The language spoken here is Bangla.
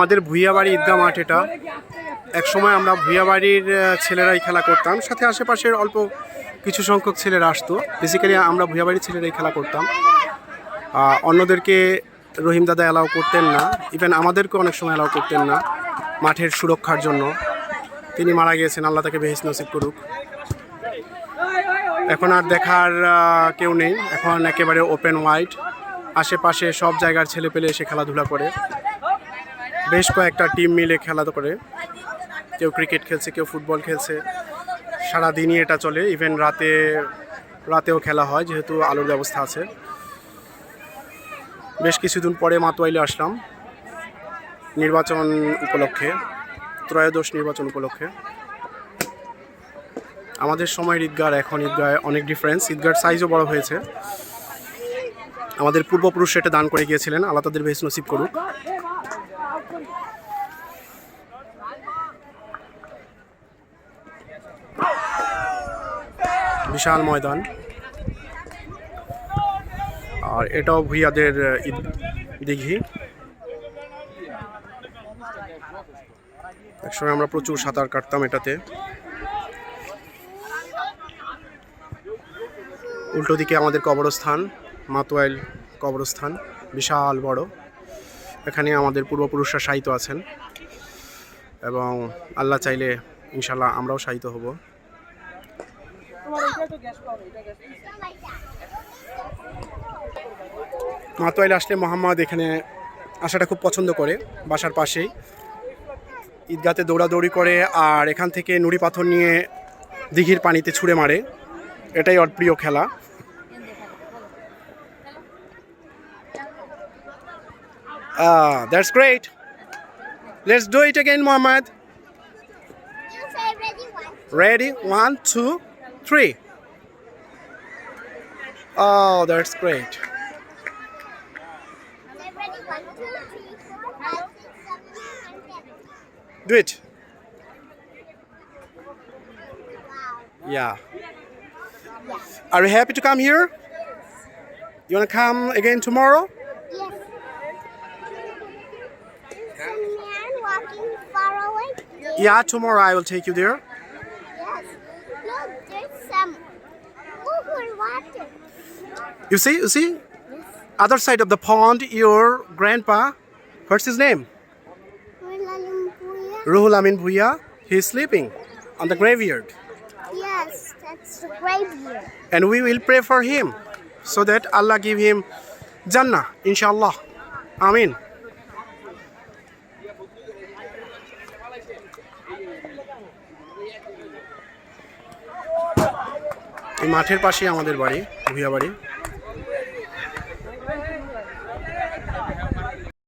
আমাদের ভুইয়াবাড়ি ঈদগাহ মাঠ এটা। একসময় আমরা ভুইয়াবাড়ির ছেলেরাই খেলা করতাম, সাথে আশেপাশের অল্প কিছু সংখ্যক ছেলেরা আসতো। বেসিক্যালি আমরা ভুইয়াবাড়ির ছেলেরাই খেলা করতাম। অন্যদেরকে রহিম দাদা অ্যালাউ করতেন না, ইভেন আমাদেরকে অনেক সময় অ্যালাউ করতেন না মাঠের সুরক্ষার জন্য। তিনি মারা গিয়েছেন, আল্লাহ তাকে বেহেশত নসিব করুক। এখন আর দেখার কেউ নেই, এখন একেবারে ওপেন ওয়াইড। আশেপাশে সব জায়গার ছেলে পেলে এসে খেলাধুলা করে, বেশ কয়েকটা টিম মিলে খেলা করে। কেউ ক্রিকেট খেলছে, কেউ ফুটবল খেলছে। সারাদিনই এটা চলে, ইভেন রাতেও খেলা হয় যেহেতু আলোর ব্যবস্থা আছে। বেশ কিছুদিন পরে মাতোয়াইলে আসলাম নির্বাচন উপলক্ষে, ত্রয়োদশ নির্বাচন উপলক্ষে। আমাদের সময়ের ঈদগাহ এখন ঈদগাহ অনেক ডিফারেন্স, ঈদগাহর সাইজও বড় হয়েছে। আমাদের পূর্বপুরুষ এটা দান করে গিয়েছিলেন, আল্লাহ তাদের বেহেশত নসিব করুক। বিশাল ময়দান, আর এটাও ভুইয়াদের দিঘি। একসময় আমরা প্রচুর সাঁতার কাটতাম এটাতে। উল্টো দিকে আমাদের কবরস্থান, মাতোয়াইল কবরস্থান, বিশাল বড়। এখানে আমাদের পূর্বপুরুষরা শায়িত আছেন এবং আল্লাহ চাইলে ইনশাল্লাহ আমরাও শায়িত হব। মাতোয়াইল আসলে মোহাম্মদ এখানে আসাটা খুব পছন্দ করে, বাসার পাশেই। ঈদগাতে দৌড়াদৌড়ি করে আর এখান থেকে নুড়ি পাথর নিয়ে দিঘির পানিতে ছুঁড়ে মারে, এটাই ওর প্রিয় খেলা। That's great. Let's do it again, Mohammed. You say ready one. Ready? 1, 2, 3. Oh, that's great. Say ready 1, 2, 3, 4, 5, 6, 7, 8, 9, 10. Do it. Wow. Yeah. Are you happy to come here? You want to come again tomorrow? Yes. There's a man walking far away. Yeah, tomorrow I will take you there. Yes. Look, there's some over water. You see? Other side of the pond, your grandpa, what's his name? Ruhul Amin Bhuiya. He's sleeping on the graveyard. Yes, that's the graveyard. And we will pray for him so that Allah give him Jannah, inshallah. Amin. এই মাঠের পাশে আমাদের বাড়ি, ভুইয়া বাড়ি।